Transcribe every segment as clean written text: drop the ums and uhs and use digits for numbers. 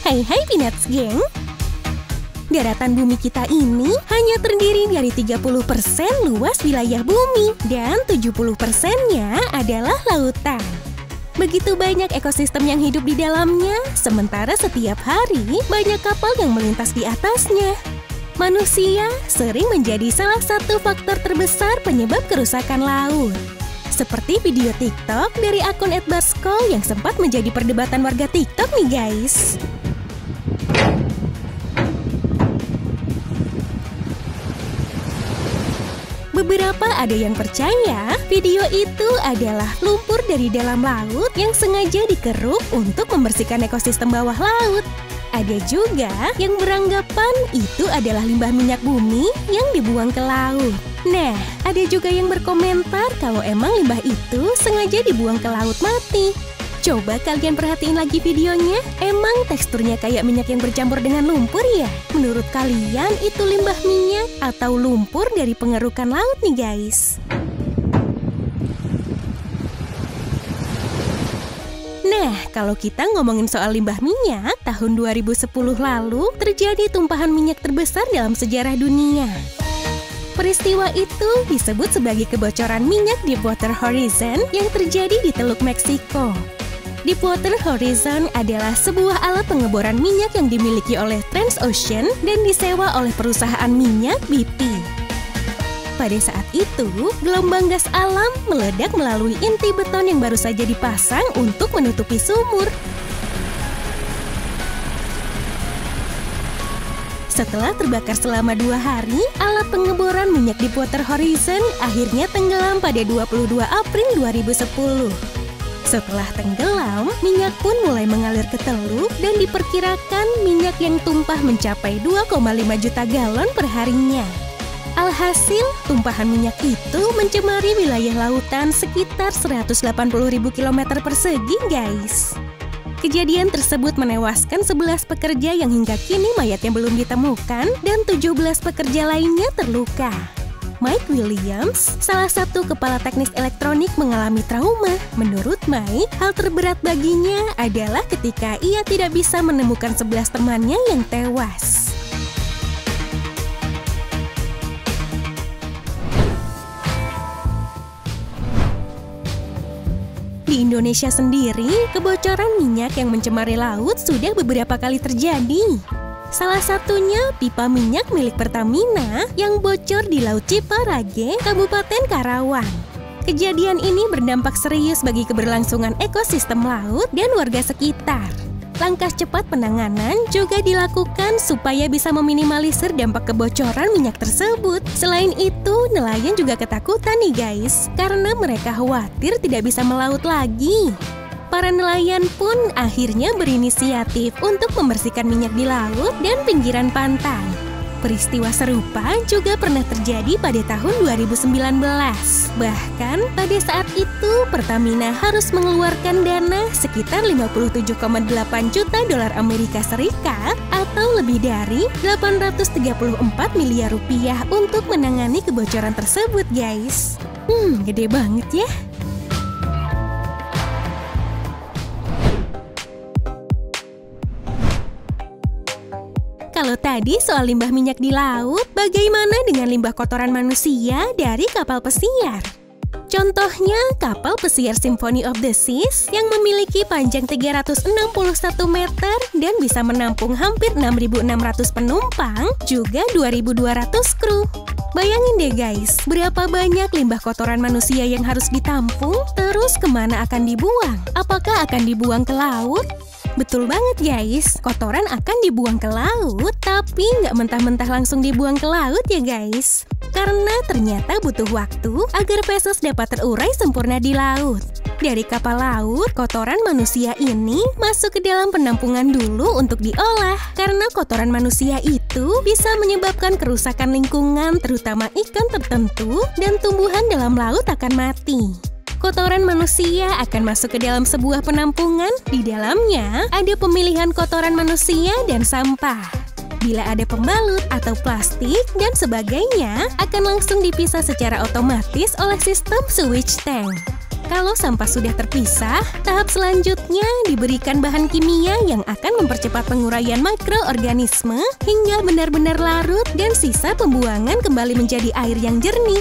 Hai Peanuts Gang! Daratan bumi kita ini hanya terdiri dari 30% luas wilayah bumi dan 70%-nya adalah lautan. Begitu banyak ekosistem yang hidup di dalamnya, sementara setiap hari banyak kapal yang melintas di atasnya. Manusia sering menjadi salah satu faktor terbesar penyebab kerusakan laut. Seperti video TikTok dari akun @baskol yang sempat menjadi perdebatan warga TikTok nih guys. Beberapa ada yang percaya video itu adalah lumpur dari dalam laut yang sengaja dikeruk untuk membersihkan ekosistem bawah laut. Ada juga yang beranggapan itu adalah limbah minyak bumi yang dibuang ke laut. Nah, ada juga yang berkomentar kalau emang limbah itu sengaja dibuang ke laut mati. Coba kalian perhatiin lagi videonya, emang teksturnya kayak minyak yang bercampur dengan lumpur ya? Menurut kalian itu limbah minyak atau lumpur dari pengerukan laut nih guys? Nah, kalau kita ngomongin soal limbah minyak, tahun 2010 lalu terjadi tumpahan minyak terbesar dalam sejarah dunia. Peristiwa itu disebut sebagai kebocoran minyak Deepwater Horizon yang terjadi di Teluk Meksiko. Deepwater Horizon adalah sebuah alat pengeboran minyak yang dimiliki oleh Transocean dan disewa oleh perusahaan minyak BP. Pada saat itu, gelombang gas alam meledak melalui inti beton yang baru saja dipasang untuk menutupi sumur. Setelah terbakar selama 2 hari, alat pengeboran minyak Deepwater Horizon akhirnya tenggelam pada 22 April 2010. Setelah tenggelam, minyak pun mulai mengalir ke teluk dan diperkirakan minyak yang tumpah mencapai 2,5 juta galon per harinya. Alhasil, tumpahan minyak itu mencemari wilayah lautan sekitar 180.000 km persegi, guys. Kejadian tersebut menewaskan 11 pekerja yang hingga kini mayatnya belum ditemukan dan 17 pekerja lainnya terluka. Mike Williams, salah satu kepala teknis elektronik, mengalami trauma. Menurut Mike, hal terberat baginya adalah ketika ia tidak bisa menemukan 11 temannya yang tewas. Di Indonesia sendiri, kebocoran minyak yang mencemari laut sudah beberapa kali terjadi. Salah satunya pipa minyak milik Pertamina yang bocor di Laut Ciparage, Kabupaten Karawang. Kejadian ini berdampak serius bagi keberlangsungan ekosistem laut dan warga sekitar. Langkah cepat penanganan juga dilakukan supaya bisa meminimalisir dampak kebocoran minyak tersebut. Selain itu, nelayan juga ketakutan nih guys, karena mereka khawatir tidak bisa melaut lagi. Para nelayan pun akhirnya berinisiatif untuk membersihkan minyak di laut dan pinggiran pantai. Peristiwa serupa juga pernah terjadi pada tahun 2019. Bahkan pada saat itu Pertamina harus mengeluarkan dana sekitar 57,8 juta dolar Amerika Serikat atau lebih dari 834 miliar rupiah untuk menangani kebocoran tersebut, guys. Gede banget ya. Kalau tadi soal limbah minyak di laut, bagaimana dengan limbah kotoran manusia dari kapal pesiar? Contohnya kapal pesiar Symphony of the Seas yang memiliki panjang 361 meter dan bisa menampung hampir 6.600 penumpang, juga 2.200 kru. Bayangin deh guys, berapa banyak limbah kotoran manusia yang harus ditampung, terus kemana akan dibuang? Apakah akan dibuang ke laut? Betul banget guys, kotoran akan dibuang ke laut, tapi nggak mentah-mentah langsung dibuang ke laut ya guys. Karena ternyata butuh waktu agar feses dapat terurai sempurna di laut. Dari kapal laut, kotoran manusia ini masuk ke dalam penampungan dulu untuk diolah. Karena kotoran manusia itu bisa menyebabkan kerusakan lingkungan, terutama ikan tertentu, dan tumbuhan dalam laut akan mati. Kotoran manusia akan masuk ke dalam sebuah penampungan. Di dalamnya ada pemilihan kotoran manusia dan sampah. Bila ada pembalut atau plastik dan sebagainya, akan langsung dipisah secara otomatis oleh sistem sewage tank. Kalau sampah sudah terpisah, tahap selanjutnya diberikan bahan kimia yang akan mempercepat penguraian mikroorganisme hingga benar-benar larut dan sisa pembuangan kembali menjadi air yang jernih.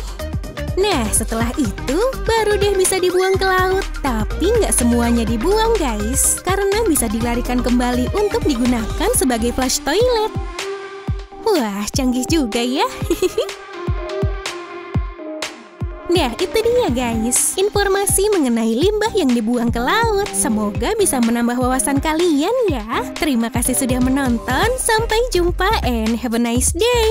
Nah, setelah itu baru deh bisa dibuang ke laut. Tapi nggak semuanya dibuang guys, karena bisa dilarikan kembali untuk digunakan sebagai flush toilet. Wah, canggih juga ya. Nah, itu dia guys, informasi mengenai limbah yang dibuang ke laut. Semoga bisa menambah wawasan kalian ya. Terima kasih sudah menonton, sampai jumpa and have a nice day.